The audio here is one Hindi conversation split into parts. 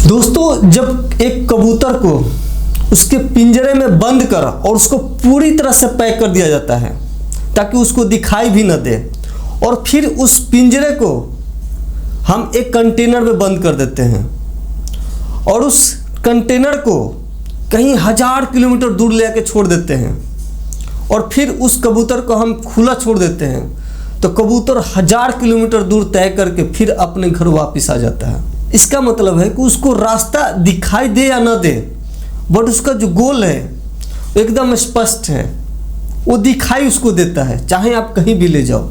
दोस्तों, जब एक कबूतर को उसके पिंजरे में बंद कर और उसको पूरी तरह से पैक कर दिया जाता है ताकि उसको दिखाई भी न दे, और फिर उस पिंजरे को हम एक कंटेनर में बंद कर देते हैं और उस कंटेनर को कहीं 1000 किलोमीटर दूर ले आके छोड़ देते हैं और फिर उस कबूतर को हम खुला छोड़ देते हैं, तो कबूतर 1000 किलोमीटर दूर तय करके फिर अपने घर वापस आ जाता है। इसका मतलब है कि उसको रास्ता दिखाई दे या ना दे, बट उसका जो गोल है एकदम स्पष्ट है, वो दिखाई उसको देता है। चाहे आप कहीं भी ले जाओ,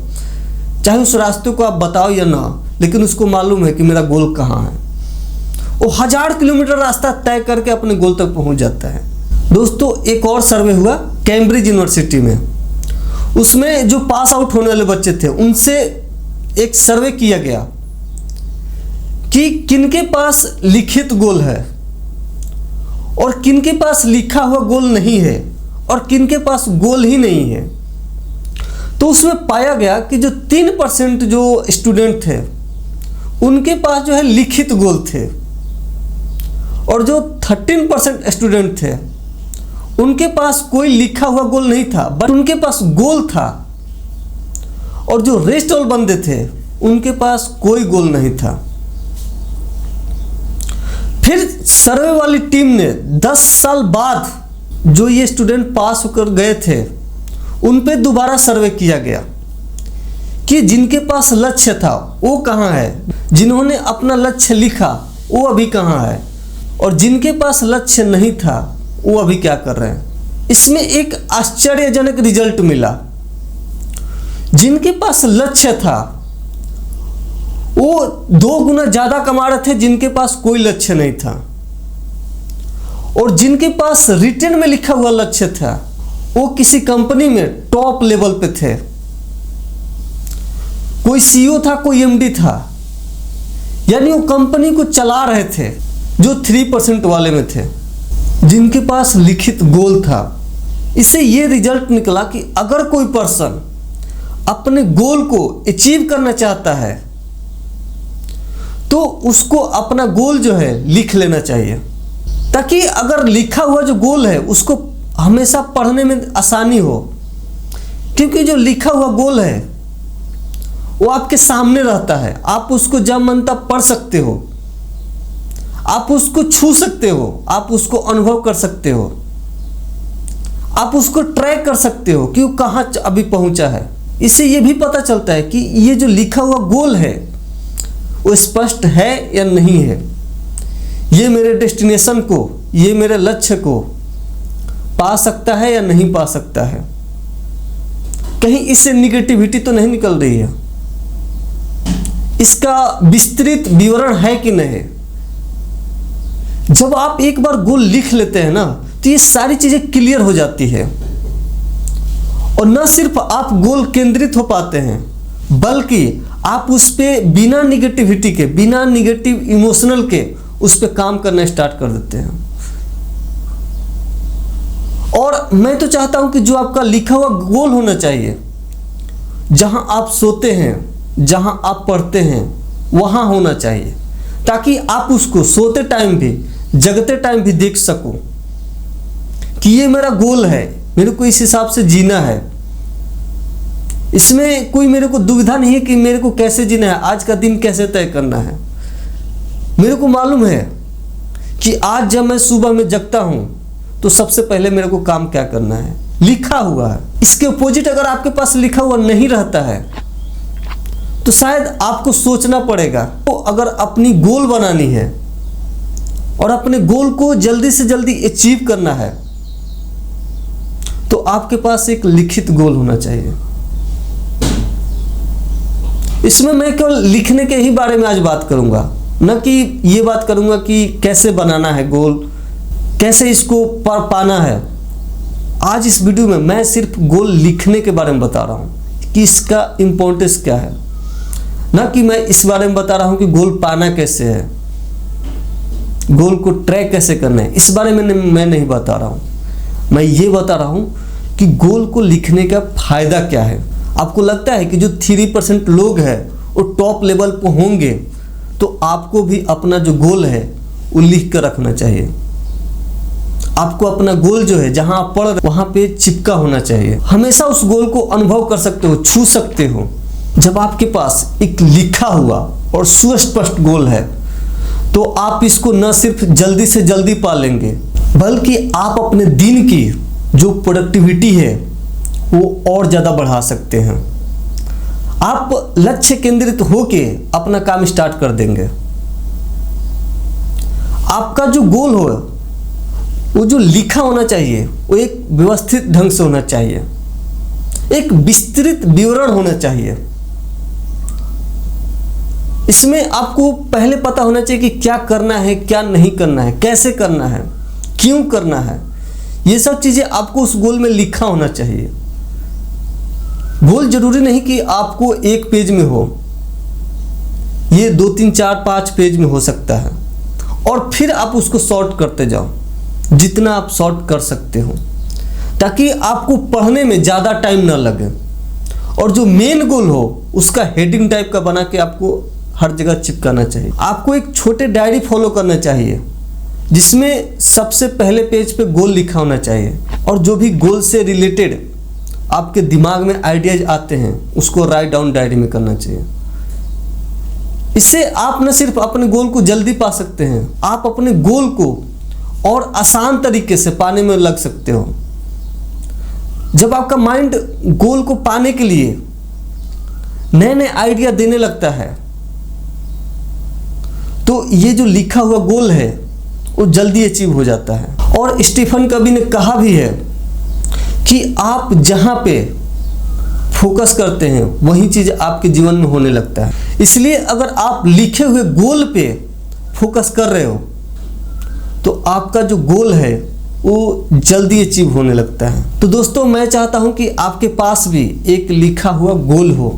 चाहे उस रास्ते को आप बताओ या ना, लेकिन उसको मालूम है कि मेरा गोल कहाँ है। वो 1000 किलोमीटर रास्ता तय करके अपने गोल तक पहुंच जाता है। दोस्तों, एक और सर्वे हुआ कैम्ब्रिज यूनिवर्सिटी में। उसमें जो पास आउट होने वाले बच्चे थे उनसे एक सर्वे किया गया कि किनके पास लिखित गोल है और किनके पास लिखा हुआ गोल नहीं है और किनके पास गोल ही नहीं है। तो उसमें पाया गया कि जो 3% जो स्टूडेंट थे उनके पास जो है लिखित गोल थे, और जो 13% स्टूडेंट थे उनके पास कोई लिखा हुआ गोल नहीं था, बट उनके पास गोल था। और जो रेस्ट ऑल बंदे थे उनके पास कोई गोल नहीं था। फिर सर्वे वाली टीम ने 10 साल बाद जो ये स्टूडेंट पास होकर गए थे उन पे दोबारा सर्वे किया गया कि जिनके पास लक्ष्य था वो कहाँ है, जिन्होंने अपना लक्ष्य लिखा वो अभी कहाँ है, और जिनके पास लक्ष्य नहीं था वो अभी क्या कर रहे हैं। इसमें एक आश्चर्यजनक रिजल्ट मिला। जिनके पास लक्ष्य था वो 2 गुना ज़्यादा कमा रहे थे जिनके पास कोई लक्ष्य नहीं था, और जिनके पास रिटन में लिखा हुआ लक्ष्य था वो किसी कंपनी में टॉप लेवल पे थे। कोई सीईओ था, कोई एमडी था, यानी वो कंपनी को चला रहे थे, जो 3% वाले में थे, जिनके पास लिखित गोल था। इससे ये रिजल्ट निकला कि अगर कोई पर्सन अपने गोल को अचीव करना चाहता है तो उसको अपना गोल जो है लिख लेना चाहिए, ताकि अगर लिखा हुआ जो गोल है उसको हमेशा पढ़ने में आसानी हो। क्योंकि जो लिखा हुआ गोल है वो आपके सामने रहता है, आप उसको जब मन तब पढ़ सकते हो, आप उसको छू सकते हो, आप उसको अनुभव कर सकते हो, आप उसको ट्रैक कर सकते हो कि वो कहाँ अभी पहुंचा है। इससे ये भी पता चलता है कि ये जो लिखा हुआ गोल है वो स्पष्ट है या नहीं है, ये मेरे डेस्टिनेशन को, ये मेरे लक्ष्य को पा सकता है या नहीं पा सकता है, कहीं इससे निगेटिविटी तो नहीं निकल रही है, इसका विस्तृत विवरण है कि नहीं। जब आप एक बार गोल लिख लेते हैं ना तो ये सारी चीजें क्लियर हो जाती है, और न सिर्फ आप गोल केंद्रित हो पाते हैं बल्कि आप उस पे बिना निगेटिविटी के, बिना निगेटिव इमोशनल के उस पे काम करना स्टार्ट कर देते हैं। और मैं तो चाहता हूं कि जो आपका लिखा हुआ गोल होना चाहिए, जहां आप सोते हैं, जहां आप पढ़ते हैं, वहां होना चाहिए, ताकि आप उसको सोते टाइम भी, जगते टाइम भी देख सको कि ये मेरा गोल है, मेरे को इस हिसाब से जीना है। इसमें कोई मेरे को दुविधा नहीं है कि मेरे को कैसे जीना है, आज का दिन कैसे तय करना है। मेरे को मालूम है कि आज जब मैं सुबह में जगता हूं तो सबसे पहले मेरे को काम क्या करना है, लिखा हुआ है। इसके अपोजिट अगर आपके पास लिखा हुआ नहीं रहता है तो शायद आपको सोचना पड़ेगा। तो अगर अपनी गोल बनानी है और अपने गोल को जल्दी से जल्दी अचीव करना है तो आपके पास एक लिखित गोल होना चाहिए। इसमें मैं केवल लिखने के ही बारे में आज बात करूंगा, न कि ये बात करूंगा कि कैसे बनाना है गोल, कैसे इसको पाना है। आज इस वीडियो में मैं सिर्फ गोल लिखने के बारे में बता रहा हूं कि इसका इंपॉर्टेंस क्या है, ना कि मैं इस बारे में बता रहा हूं कि गोल पाना कैसे है, गोल को ट्रैक कैसे करना है। इस बारे में मैं नहीं बता रहा हूं। मैं ये बता रहा हूं कि गोल को लिखने का फायदा क्या है। आपको लगता है कि जो 3% लोग हैं वो टॉप लेवल पर होंगे, तो आपको भी अपना जो गोल है वो लिख कर रखना चाहिए। आपको अपना गोल जो है जहां आप पढ़ रहे वहां पे चिपका होना चाहिए। हमेशा उस गोल को अनुभव कर सकते हो, छू सकते हो। जब आपके पास एक लिखा हुआ और सुस्पष्ट गोल है तो आप इसको न सिर्फ जल्दी से जल्दी पा लेंगे, बल्कि आप अपने दिन की जो प्रोडक्टिविटी है वो और ज़्यादा बढ़ा सकते हैं। आप लक्ष्य केंद्रित होके अपना काम स्टार्ट कर देंगे। आपका जो गोल हो वो जो लिखा होना चाहिए वो एक व्यवस्थित ढंग से होना चाहिए, एक विस्तृत विवरण होना चाहिए। इसमें आपको पहले पता होना चाहिए कि क्या करना है, क्या नहीं करना है, कैसे करना है, क्यों करना है। ये सब चीज़ें आपको उस गोल में लिखा होना चाहिए। गोल जरूरी नहीं कि आपको एक पेज में हो, ये 2, 3, 4, 5 पेज में हो सकता है। और फिर आप उसको शॉर्ट करते जाओ जितना आप शॉर्ट कर सकते हो, ताकि आपको पढ़ने में ज़्यादा टाइम ना लगे। और जो मेन गोल हो उसका हेडिंग टाइप का बना के आपको हर जगह चिपकाना चाहिए। आपको एक छोटे डायरी फॉलो करना चाहिए जिसमें सबसे पहले पेज पे गोल लिखा होना चाहिए, और जो भी गोल से रिलेटेड आपके दिमाग में आइडियाज आते हैं उसको राइट डाउन डायरी में करना चाहिए। इससे आप न सिर्फ अपने गोल को जल्दी पा सकते हैं, आप अपने गोल को और आसान तरीके से पाने में लग सकते हो। जब आपका माइंड गोल को पाने के लिए नए नए आइडिया देने लगता है तो ये जो लिखा हुआ गोल है वो जल्दी अचीव हो जाता है। और स्टीफन कवी ने कहा भी है कि आप जहाँ पे फोकस करते हैं वही चीज़ आपके जीवन में होने लगता है। इसलिए अगर आप लिखे हुए गोल पे फोकस कर रहे हो तो आपका जो गोल है वो जल्दी अचीव होने लगता है। तो दोस्तों, मैं चाहता हूं कि आपके पास भी एक लिखा हुआ गोल हो,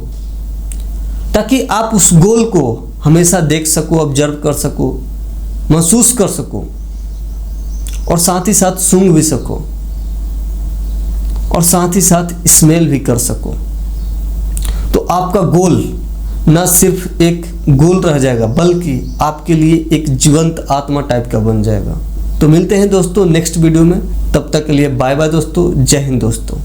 ताकि आप उस गोल को हमेशा देख सको, ऑब्जर्व कर सको, महसूस कर सको, और साथ ही साथ सूंघ भी सको, और साथ ही साथ स्मेल भी कर सको। तो आपका गोल न सिर्फ एक गोल रह जाएगा, बल्कि आपके लिए एक जीवंत आत्मा टाइप का बन जाएगा। तो मिलते हैं दोस्तों नेक्स्ट वीडियो में, तब तक के लिए बाय बाय दोस्तों, जय हिंद दोस्तों।